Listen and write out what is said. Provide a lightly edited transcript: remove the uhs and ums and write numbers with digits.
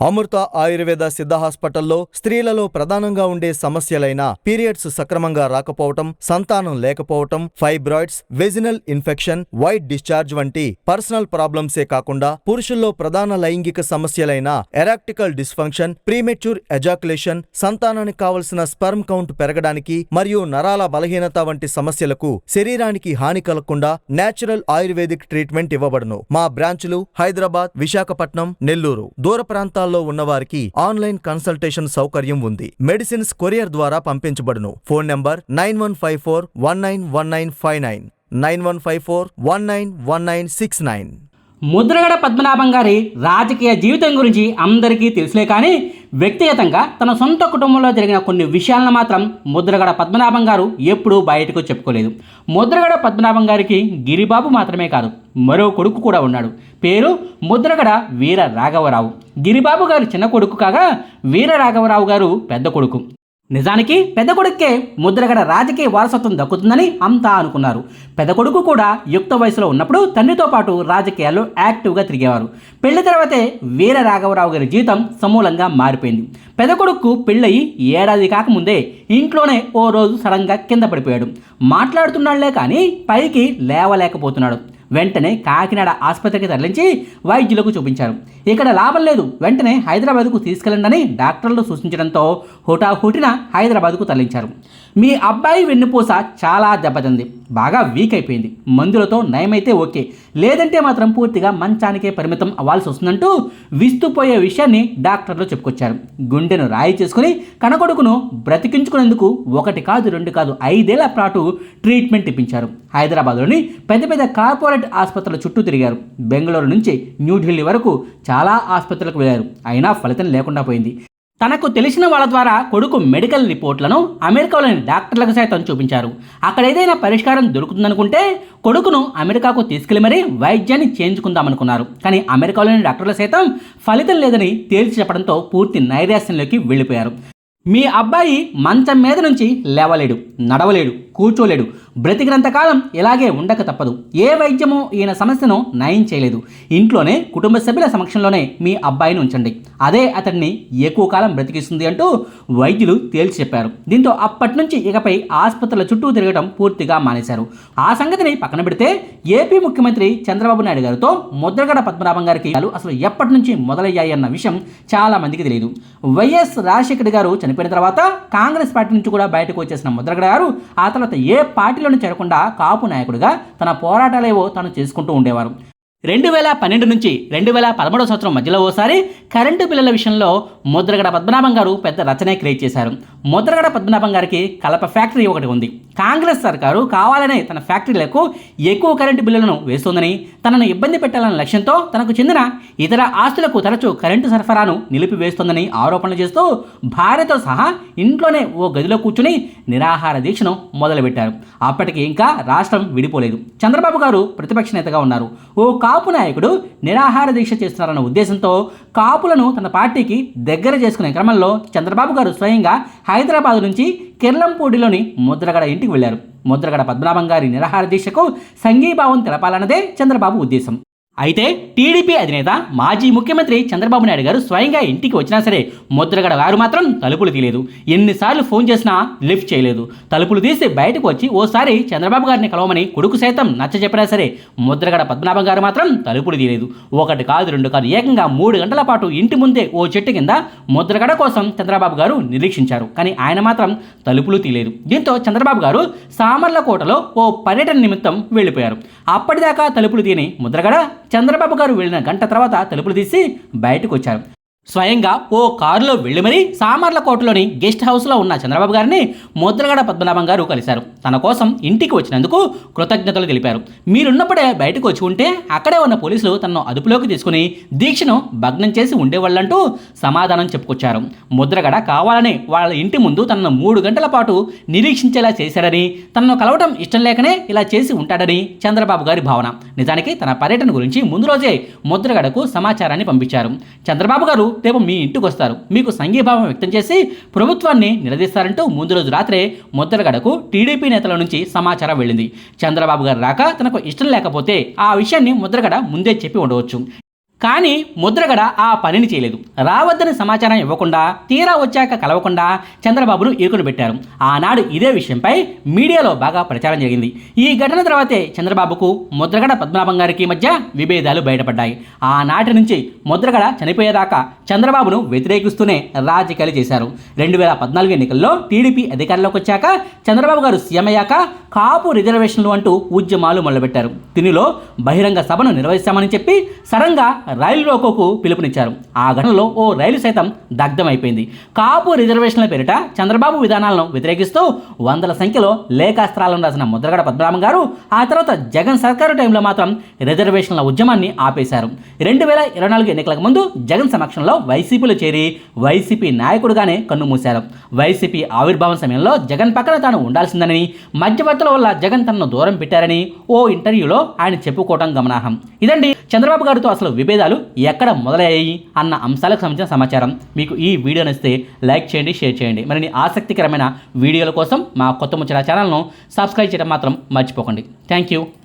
అమృత ఆయుర్వేద సిద్ధ హాస్పిటల్లో స్త్రీలలో ప్రధానంగా ఉండే సమస్యలైన పీరియడ్స్ సక్రమంగా రాకపోవటం, సంతానం లేకపోవటం, fibroids, vaginal infection, white discharge వంటి పర్సనల్ ప్రాబ్లమ్సే కాకుండా పురుషుల్లో ప్రధాన లైంగిక సమస్యలైన ఎరాక్టికల్ డిస్ఫంక్షన్, ప్రీమెచ్యూర్ ఎజాకులేషన్, సంతానానికి కావలసిన స్పెర్మ్ కౌంట్ పెరగడానికి మరియు నరాల బలహీనత వంటి సమస్యలకు శరీరానికి హాని కలగకుండా నేచురల్ ఆయుర్వేదిక్ ట్రీట్మెంట్ ఇవ్వబడును. మా బ్రాంచ్లు హైదరాబాద్, విశాఖపట్నం, నెల్లూరు. దూర ప్రాంతాల్లో ఉన్నవారికి ఆన్లైన్ కన్సల్టేషన్ సౌకర్యం ఉంది. మెడిసిన్స్ కొరియర్ ద్వారా పంపించబడును. Phone number 9154191959, 9154191969. ముద్రగడ పద్మనాభం గారి రాజకీయ జీవితం గురించి అందరికీ తెలుసులే, కానీ వ్యక్తిగతంగా తన సొంత కుటుంబంలో జరిగిన కొన్ని విషయాలను మాత్రం ముద్రగడ పద్మనాభం గారు ఎప్పుడూ బయటకు చెప్పుకోలేదు. ముద్రగడ పద్మనాభం గారికి గిరిబాబు మాత్రమే కాదు, మరో కొడుకు కూడా ఉన్నాడు. పేరు ముద్రగడ వీర రాఘవరావు. గిరిబాబు గారు చిన్న కొడుకు కాగా వీర రాఘవరావు గారు పెద్ద కొడుకు. నిజానికి పెద్ద కొడుక్కే ముద్రగడ రాజకీయ వారసత్వం దక్కుతుందని అంతా అనుకున్నారు. పెద్ద కొడుకు కూడా యుక్త వయసులో ఉన్నప్పుడు తండ్రితో పాటు రాజకీయాల్లో యాక్టివ్గా తిరిగేవారు. పెళ్లి తర్వాతే వీర రాఘవరావు గారి జీవితం సమూలంగా మారిపోయింది. పెద్ద కొడుకు పెళ్ళయి ఏడాది కాకముందే ఇంట్లోనే ఓ రోజు సడన్గా కింద పడిపోయాడు. మాట్లాడుతున్నాళ్లే కానీ పైకి లేవలేకపోతున్నాడు. వెంటనే కాకినాడ ఆసుపత్రికి తరలించి వైద్యులకు చూపించారు. ఇక్కడ లాభం లేదు, వెంటనే హైదరాబాద్కు తీసుకెళ్ళండి డాక్టర్లు సూచించడంతో హుటాహుటిన హైదరాబాద్కు తరలించారు. మీ అబ్బాయి వెన్నుపూస చాలా దెబ్బతింది, బాగా వీక్ అయిపోయింది. మందులతో నయమైతే ఓకే, లేదంటే మాత్రం పూర్తిగా మంచానికే పరిమితం అవ్వాల్సి వస్తుందంటూ విస్తుపోయే విషయాన్ని డాక్టర్లు చెప్పుకొచ్చారు. గుండెను రాయి చేసుకుని కనకొడుకును బ్రతికించుకునేందుకు 1 కాదు 2 కాదు 5 ఏళ్ల పాటు ట్రీట్మెంట్ ఇప్పించారు. హైదరాబాద్లోని పెద్ద పెద్ద కార్పొరేట్ ఆసుపత్రుల చుట్టూ తిరిగారు. బెంగళూరు నుంచి న్యూఢిల్లీ వరకు చాలా ఆసుపత్రులకు వెళ్ళారు. అయినా ఫలితం లేకుండా పోయింది. తనకు తెలిసిన వాళ్ళ ద్వారా కొడుకు మెడికల్ రిపోర్ట్లను అమెరికాలోని డాక్టర్లకు సైతం చూపించారు. అక్కడ ఏదైనా పరిష్కారం దొరుకుతుందనుకుంటే కొడుకును అమెరికాకు తీసుకెళ్లి మరీ వైద్యాన్ని చేయించుకుందామనుకున్నారు. కానీ అమెరికాలోని డాక్టర్లు సైతం ఫలితం లేదని తేల్చి చెప్పడంతో పూర్తి నైరాశ్యంలోకి వెళ్ళిపోయారు. మీ అబ్బాయి మంచం మీద నుంచి లేవలేడు, నడవలేడు, కూర్చోలేడు, బ్రతికినంతకాలం ఇలాగే ఉండక తప్పదు. ఏ వైద్యమో ఈయన సమస్యను నయం చేయలేదు. ఇంట్లోనే కుటుంబ సభ్యుల సమక్షంలోనే మీ అబ్బాయిని ఉంచండి, అదే అతన్ని ఎక్కువ కాలం బ్రతికిస్తుంది అంటూ వైద్యులు తేల్చి చెప్పారు. దీంతో అప్పటి నుంచి ఇకపై ఆసుపత్రుల చుట్టూ తిరగడం పూర్తిగా మానేశారు. ఆ సంగతిని పక్కన పెడితే ఏపీ ముఖ్యమంత్రి చంద్రబాబు నాయుడు గారితో ముద్రగడ పద్మనాభం గారికి అసలు ఎప్పటి నుంచి మొదలయ్యాయన్న విషయం చాలా మందికి తెలియదు. వైఎస్ రాజశేఖర్ గారు చనిపోయిన తర్వాత కాంగ్రెస్ పార్టీ నుంచి కూడా బయటకు వచ్చేసిన ముద్రగడ గారు ఆ తర్వాత ఏ పార్టీలోనూ చేరకుండా కాపు నాయకుడిగా తన పోరాటాలేవో తాను చేసుకుంటూ ఉండేవారు. 2012 నుంచి 2013 సంవత్సరం మధ్యలో ఓసారి కరెంటు బిల్లుల విషయంలో ముద్రగడ పద్మనాభం గారు పెద్ద రచనే క్రియేట్ చేశారు. ముద్రగడ పద్మనాభం గారికి కలప ఫ్యాక్టరీ ఒకటి ఉంది. కాంగ్రెస్ సర్కారు కావాలనే తన ఫ్యాక్టరీలకు ఎక్కువ కరెంటు బిల్లులను వేస్తోందని, తనను ఇబ్బంది పెట్టాలన్న లక్ష్యంతో తనకు చెందిన ఇతర ఆస్తులకు తరచూ కరెంటు సరఫరాను నిలిపివేస్తోందని ఆరోపణలు చేస్తూ భార్యతో సహా ఇంట్లోనే ఓ గదిలో కూర్చుని నిరాహార దీక్షను మొదలుపెట్టారు. అప్పటికి ఇంకా రాష్ట్రం విడిపోలేదు. చంద్రబాబు గారు ప్రతిపక్ష నేతగా ఉన్నారు. ఓ కాపు నాయకుడు నిరాహార దీక్ష చేస్తున్నారన్న ఉద్దేశంతో కాపులను తన పార్టీకి దగ్గర చేసుకునే క్రమంలో చంద్రబాబు గారు స్వయంగా హైదరాబాద్ నుంచి కిర్లంపూడిలోని ముద్రగడ ఇంటికి వెళ్లారు. ముద్రగడ పద్మనాభం గారి నిరాహార దీక్షకు సంఘీభావం తెలపాలన్నదే చంద్రబాబు ఉద్దేశం. అయితే టీడీపీ అధినేత మాజీ ముఖ్యమంత్రి చంద్రబాబు నాయుడు గారు స్వయంగా ఇంటికి వచ్చినా సరే ముద్రగడ గారు మాత్రం తలుపులు తీయలేదు. ఎన్నిసార్లు ఫోన్ చేసినా లిఫ్ట్ చేయలేదు. తలుపులు తీసి బయటకు వచ్చి ఓసారి చంద్రబాబు గారిని కలవమని కొడుకు సైతం నచ్చ చెప్పినా సరే ముద్రగడ పద్మనాభం గారు మాత్రం తలుపులు తీయలేదు. 1 కాదు 2 కాదు ఏకంగా 3 గంటల పాటు ఇంటి ముందే ఓ చెట్టు కింద ముద్రగడ కోసం చంద్రబాబు గారు నిరీక్షించారు. కానీ ఆయన మాత్రం తలుపులు తీయలేదు. దీంతో చంద్రబాబు గారు సామర్లకోటలో ఓ పర్యటన నిమిత్తం వెళ్ళిపోయారు. అప్పటిదాకా తలుపులు తీయని ముద్రగడ చంద్రబాబు గారు వెళ్ళిన గంట తర్వాత తలుపులు తీసి బయటకు వచ్చారు. స్వయంగా ఓ కారులో వెళ్లి మరీ సామర్లకోటలోని గెస్ట్ హౌస్లో ఉన్న చంద్రబాబు గారిని ముద్రగడ పద్మనాభం గారు కలిశారు. తన కోసం ఇంటికి వచ్చినందుకు కృతజ్ఞతలు తెలిపారు. మీరున్నప్పుడే బయటకు వచ్చి ఉంటే అక్కడే ఉన్న పోలీసులు తనను అదుపులోకి తీసుకుని దీక్షను భగ్నం చేసి ఉండేవాళ్ళంటూ సమాధానం చెప్పుకొచ్చారు. ముద్రగడ కావాలనే వాళ్ళ ఇంటి ముందు తనను 3 గంటల పాటు నిరీక్షించేలా చేశాడని, తనను కలవడం ఇష్టం లేకనే ఇలా చేసి ఉంటాడని చంద్రబాబు గారి భావన. నిజానికి తన పర్యటన గురించి ముందు రోజే ముద్రగడకు సమాచారాన్ని పంపించారు. చంద్రబాబు గారు రేపు మీ ఇంటికి వస్తారు, మీకు సంఘీభావం వ్యక్తం చేసి ప్రభుత్వాన్ని నిలదీస్తారంటూ ముందు రోజు రాత్రే ముద్రగడకు టీడీపీ నేతల నుంచి సమాచారం వెళ్ళింది. చంద్రబాబు గారు రాక తనకు ఇష్టం లేకపోతే ఆ విషయాన్ని ముద్రగడ ముందే చెప్పి ఉండవచ్చు. కానీ ముద్రగడ ఆ పనిని చేయలేదు. రావద్దని సమాచారం ఇవ్వకుండా, తీరా వచ్చాక కలవకుండా చంద్రబాబును ఇరుకును పెట్టారు. ఆనాడు ఇదే విషయంపై మీడియాలో బాగా ప్రచారం జరిగింది. ఈ ఘటన తర్వాతే చంద్రబాబుకు ముద్రగడ పద్మనాభం గారికి మధ్య విభేదాలు బయటపడ్డాయి. ఆనాటి నుంచి ముద్రగడ చనిపోయేదాకా చంద్రబాబును వ్యతిరేకిస్తూనే రాజకీయాలు చేశారు. 2014 ఎన్నికల్లో టీడీపీ అధికారంలోకి వచ్చాక చంద్రబాబు గారు సీఎం అయ్యాక కాపు రిజర్వేషన్లు అంటూ ఉద్యమాలు మొదలుపెట్టారు. దీనిలో బహిరంగ సభను నిర్వహిస్తామని చెప్పి సడన్గా రైలు రోకోకు పిలుపునిచ్చారు. ఆ ఘటనలో ఓ రైలు సైతం దగ్ధమైపోయింది. కాపు రిజర్వేషన్ల పేరిట చంద్రబాబు విధానాలను వ్యతిరేకిస్తూ వందల సంఖ్యలో లేఖాస్త్రాలను రాసిన ముద్రగడ పద్మనాభం గారు ఆ తర్వాత జగన్ సర్కారు టైంలో మాత్రం రిజర్వేషన్ల ఉద్యమాన్ని ఆపేశారు. 2024 ఎన్నికలకు ముందు జగన్ సమక్షంలో వైసీపీలో చేరి వైసీపీ నాయకుడిగానే కన్నుమూశారు. వైసీపీ ఆవిర్భావం సమయంలో జగన్ పక్కన తాను ఉండాల్సిందని, మధ్యవర్తుల వల్ల జగన్ తనను దూరం పెట్టారని ఓ ఇంటర్వ్యూలో ఆయన చెప్పుకోవడం గమనార్హం. ఇదండి చంద్రబాబు గారితో అసలు విభేదాలు ఎక్కడ మొదలయ్యాయి అన్న అంశాలకు సంబంధించిన సమాచారం. మీకు ఈ వీడియో నచ్చితే లైక్ చేయండి, షేర్ చేయండి. మరిన్ని ఆసక్తికరమైన వీడియోల కోసం మా కొత్త ముచ్చట ఛానల్ను సబ్స్క్రైబ్ చేయడం మాత్రం మర్చిపోకండి. Thank you.